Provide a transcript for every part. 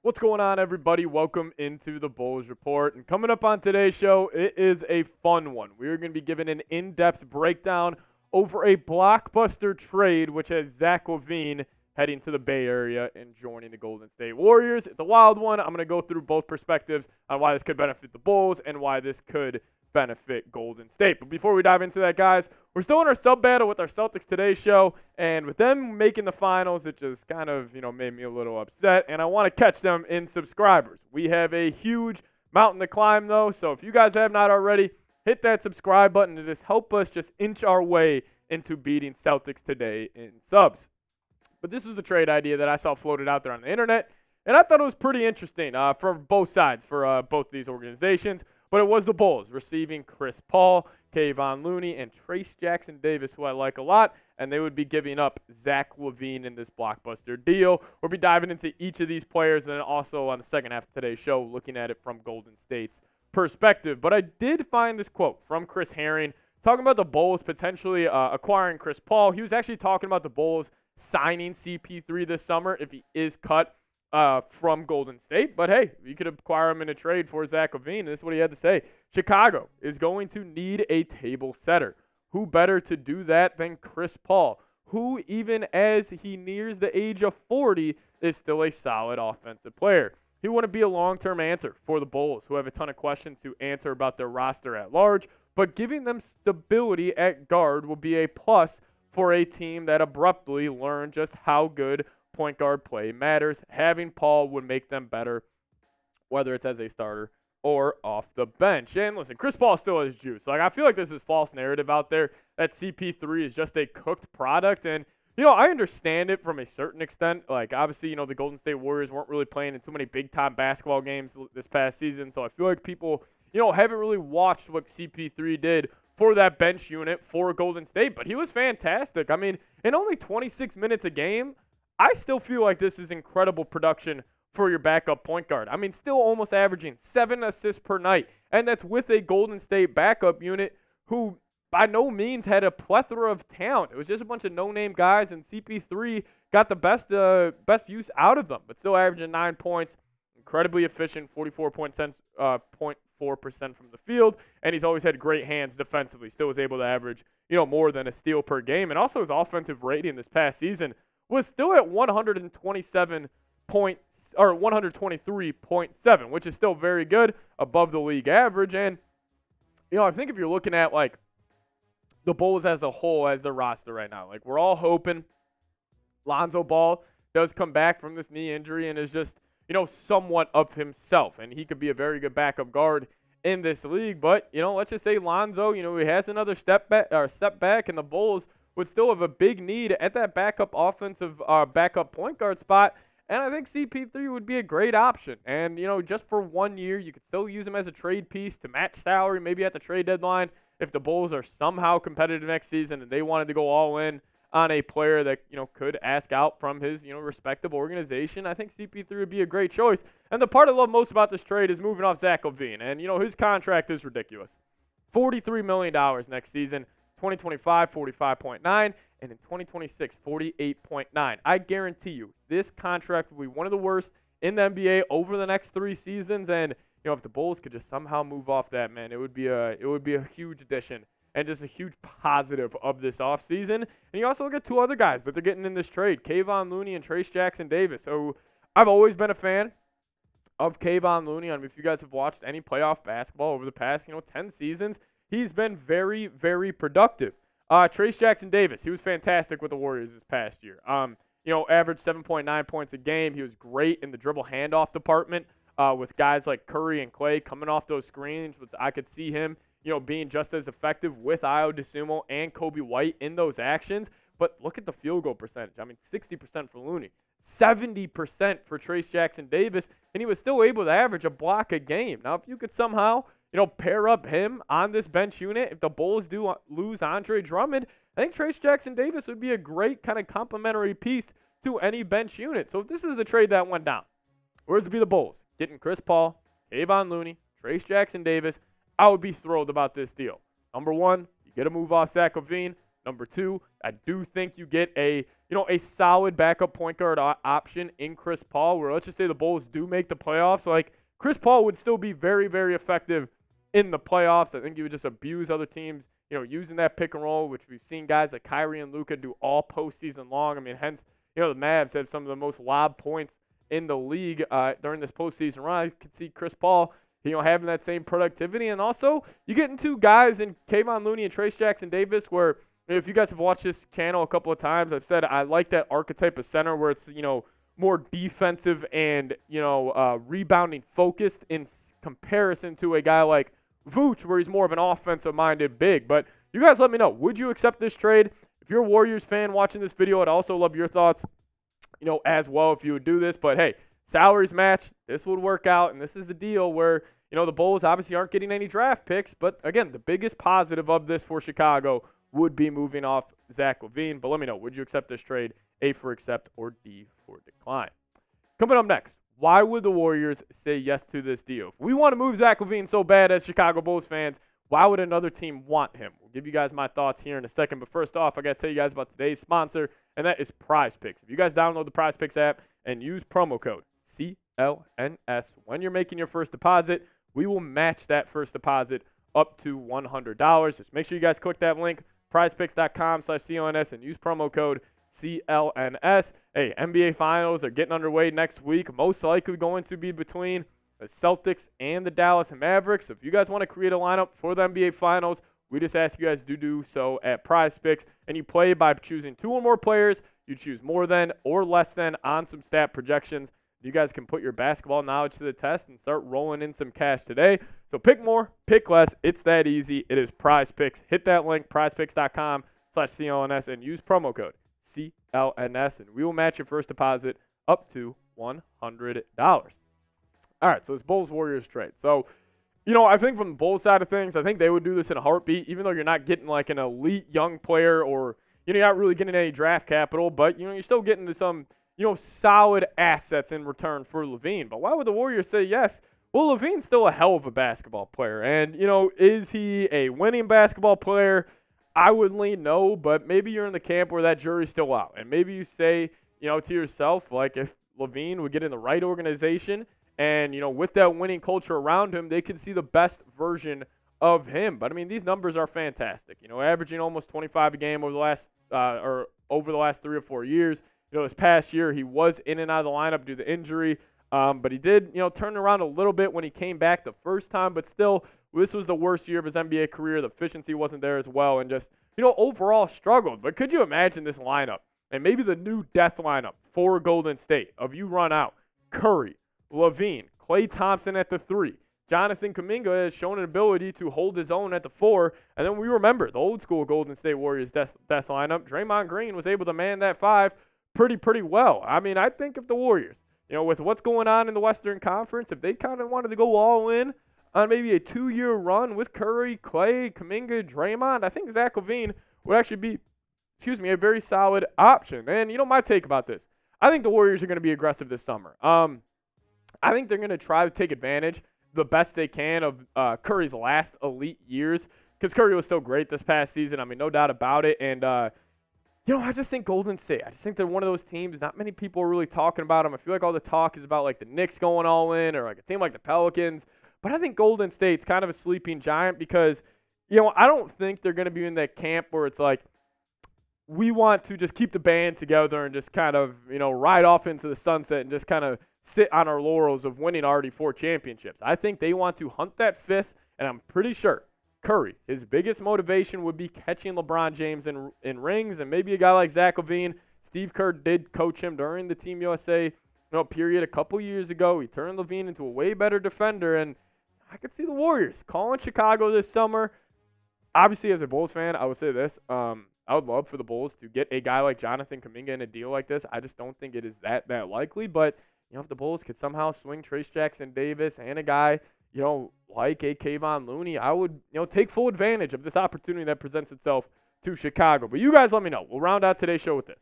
What's going on, everybody? Welcome into the Bulls Report. And coming up on today's show, it is a fun one. We're going to be giving an in-depth breakdown over a blockbuster trade, which has Zach LaVine heading to the Bay Area and joining the Golden State Warriors. It's a wild one. I'm going to go through both perspectives on why this could benefit the Bulls and why this could benefit Golden State. But before we dive into that, guys, we're still in our sub battle with our Celtics Today show, and with them making the finals, it just kind of, made me a little upset, and I want to catch them in subscribers. We have a huge mountain to climb, though, so if you guys have not already, hit that subscribe button to just help us just inch our way into beating Celtics Today in subs. But this is the trade idea that I saw floated out there on the internet, and I thought it was pretty interesting for both sides, for both these organizations. But it was the Bulls receiving Chris Paul, Kevon Looney, and Trayce Jackson-Davis, who I like a lot, and they would be giving up Zach LaVine in this blockbuster deal. We'll be diving into each of these players, and then also on the second half of today's show, looking at it from Golden State's perspective. But I did find this quote from Chris Herring talking about the Bulls potentially acquiring Chris Paul. He was actually talking about the Bulls signing CP3 this summer if he is cut from Golden State. But hey, you could acquire him in a trade for Zach LaVine. This is what he had to say. Chicago is going to need a table setter. Who better to do that than Chris Paul, who even as he nears the age of 40 is still a solid offensive player. He wouldn't be a long-term answer for the Bulls, who have a ton of questions to answer about their roster at large, but giving them stability at guard will be a plus for a team that abruptly learned just how good point guard play matters. Having Paul would make them better, whether it's as a starter or off the bench. And listen, Chris Paul still has juice. Like, I feel like this is false narrative out there that CP3 is just a cooked product. And, I understand it from a certain extent. Like, obviously, the Golden State Warriors weren't really playing in too many big-time basketball games this past season. So I feel like people, haven't really watched what CP3 did for that bench unit for Golden State. But he was fantastic. I mean, in only 26 minutes a game, I still feel like this is incredible production for your backup point guard. I mean, still almost averaging 7 assists per night, and that's with a Golden State backup unit who by no means had a plethora of talent. It was just a bunch of no-name guys, and CP3 got the best use out of them, but still averaging 9 points, incredibly efficient, 44.4% from the field, and he's always had great hands defensively. Still was able to average, more than a steal per game, and also his offensive rating this past season was still at 123.7, which is still very good, above the league average. And, I think if you're looking at, like, the Bulls as a whole as their roster right now, like, we're all hoping Lonzo Ball does come back from this knee injury and is just, somewhat of himself. And he could be a very good backup guard in this league. But, let's just say Lonzo, he has another step back, and the Bulls would still have a big need at that backup offensive, backup point guard spot. And I think CP3 would be a great option. And, just for 1 year, you could still use him as a trade piece to match salary, maybe at the trade deadline. If the Bulls are somehow competitive next season and they wanted to go all in on a player that, could ask out from his, respective organization, I think CP3 would be a great choice. And the part I love most about this trade is moving off Zach LaVine. And, his contract is ridiculous. $43 million next season. 2025, 45.9, and in 2026, 48.9. I guarantee you, this contract will be one of the worst in the NBA over the next 3 seasons. And if the Bulls could just somehow move off that, man, it would be a huge addition and just a huge positive of this offseason. And you also look at 2 other guys that they're getting in this trade, Kevon Looney and Trayce Jackson-Davis. So I've always been a fan of Kevon Looney. I mean, if you guys have watched any playoff basketball over the past 10 seasons. He's been very, very productive. Trayce Jackson-Davis, he was fantastic with the Warriors this past year. Averaged 7.9 points a game. He was great in the dribble handoff department with guys like Curry and Clay coming off those screens. I could see him, being just as effective with Ayo Dosunmu and Kobe White in those actions. But look at the field goal percentage. I mean, 60% for Looney, 70% for Trayce Jackson-Davis, and he was still able to average a block a game. Now, if you could somehow pair up him on this bench unit. If the Bulls do lose Andre Drummond, I think Trayce Jackson-Davis would be a great kind of complementary piece to any bench unit. So if this is the trade that went down, where's it be the Bulls? Getting Chris Paul, Kevon Looney, Trayce Jackson-Davis, I would be thrilled about this deal. Number one, you get a move off Zach LaVine. Number two, I do think you get a solid backup point guard option in Chris Paul, where let's just say the Bulls do make the playoffs. Like, Chris Paul would still be very, very effective in the playoffs. I think he would just abuse other teams, using that pick and roll, which we've seen guys like Kyrie and Luka do all postseason long. I mean, hence, the Mavs have some of the most lob points in the league during this postseason run. I could see Chris Paul, having that same productivity. And also, you get into guys in Kevon Looney and Trayce Jackson-Davis where, if you guys have watched this channel a couple of times, I've said I like that archetype of center where it's, more defensive and, rebounding focused in comparison to a guy like Vooch, where he's more of an offensive-minded big. But you guys let me know. Would you accept this trade? If you're a Warriors fan watching this video, I'd also love your thoughts, as well if you would do this. But, hey, salaries match. This would work out, and this is the deal where, the Bulls obviously aren't getting any draft picks. But, again, the biggest positive of this for Chicago would be moving off Zach LaVine. But let me know, would you accept this trade? A for accept or D for decline. Coming up next, why would the Warriors say yes to this deal? If we want to move Zach LaVine so bad as Chicago Bulls fans, why would another team want him? We'll give you guys my thoughts here in a second. But first off, I got to tell you guys about today's sponsor, and that is Prize Picks. If you guys download the Prize Picks app and use promo code CLNS when you're making your first deposit, we will match that first deposit up to $100. Just make sure you guys click that link, prizepicks.com/CLNS, and use promo code CLNS. Hey, NBA Finals are getting underway next week. Most likely going to be between the Celtics and the Dallas Mavericks. So if you guys want to create a lineup for the NBA Finals, we just ask you guys to do so at Prize Picks. And you play by choosing 2 or more players. You choose more than or less than on some stat projections. You guys can put your basketball knowledge to the test and start rolling in some cash today. So pick more, pick less. It's that easy. It is Prize Picks. Hit that link, prizepicks.com/CLNS, and use promo code CLNS, and we will match your first deposit up to $100. All right, so it's Bulls-Warriors trade. So, I think from the Bulls side of things, I think they would do this in a heartbeat, even though you're not getting like an elite young player or, you're not really getting any draft capital, but, you're still getting to some, solid assets in return for LaVine. But why would the Warriors say yes? Well, LaVine's still a hell of a basketball player. And, is he a winning basketball player? I would lean no, but maybe you're in the camp where that jury's still out. And maybe you say, to yourself, like if LaVine would get in the right organization and, with that winning culture around him, they could see the best version of him. But, I mean, these numbers are fantastic. Averaging almost 25 a game over the last 3 or 4 years. This past year he was in and out of the lineup due to injury. But he did, turn around a little bit when he came back the first time. But still, this was the worst year of his NBA career. The efficiency wasn't there as well. And just, overall struggled. But could you imagine this lineup? And maybe the new death lineup for Golden State of you run out Curry, LaVine, Klay Thompson at the 3. Jonathan Kuminga has shown an ability to hold his own at the 4. And then we remember the old school Golden State Warriors death lineup. Draymond Green was able to man that 5 pretty well. I mean, I think if the Warriors, with what's going on in the Western Conference, if they kind of wanted to go all in on maybe a 2-year run with Curry, Klay, Kuminga, Draymond, I think Zach LaVine would actually be, a very solid option. And, my take about this, I think the Warriors are going to be aggressive this summer. I think they're going to try to take advantage the best they can of Curry's last elite years, because Curry was still great this past season. I mean, no doubt about it. And, I just think Golden State, I just think they're one of those teams, not many people are really talking about them. I feel like all the talk is about, like, the Knicks going all in or, like, a team like the Pelicans. But I think Golden State's kind of a sleeping giant because, I don't think they're going to be in that camp where it's like, we want to just keep the band together and just kind of, ride off into the sunset and just kind of sit on our laurels of winning already 4 championships. I think they want to hunt that 5th, and I'm pretty sure Curry, his biggest motivation would be catching LeBron James in rings, and maybe a guy like Zach LaVine. Steve Kerr did coach him during the Team USA period a couple years ago. He turned LaVine into a way better defender, and I could see the Warriors calling Chicago this summer. Obviously, as a Bulls fan, I would say this. I would love for the Bulls to get a guy like Jonathan Kuminga in a deal like this. I just don't think it is that likely, but if the Bulls could somehow swing Trayce Jackson-Davis and a guy like a Kevon Looney, I would, take full advantage of this opportunity that presents itself to Chicago. But you guys let me know. We'll round out today's show with this.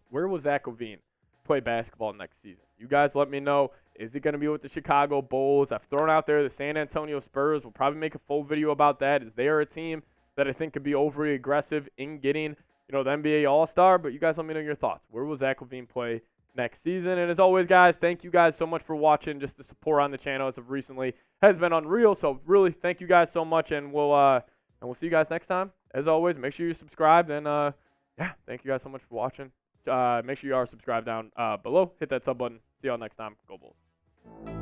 Where will Zach LaVine play basketball next season? You guys let me know. Is it going to be with the Chicago Bulls? I've thrown out there the San Antonio Spurs. We'll probably make a full video about that, as they are a team that I think could be overly aggressive in getting, the NBA All-Star. But you guys let me know your thoughts. Where will Zach LaVine play next season? And as always, guys, thank you guys so much for watching. Just the support on the channel as of recently has been unreal. So really, thank you guys so much, and we'll see you guys next time. As always, make sure you subscribe, and yeah, thank you guys so much for watching. Make sure you are subscribed down below. Hit that sub button. See y'all next time. Go Bulls.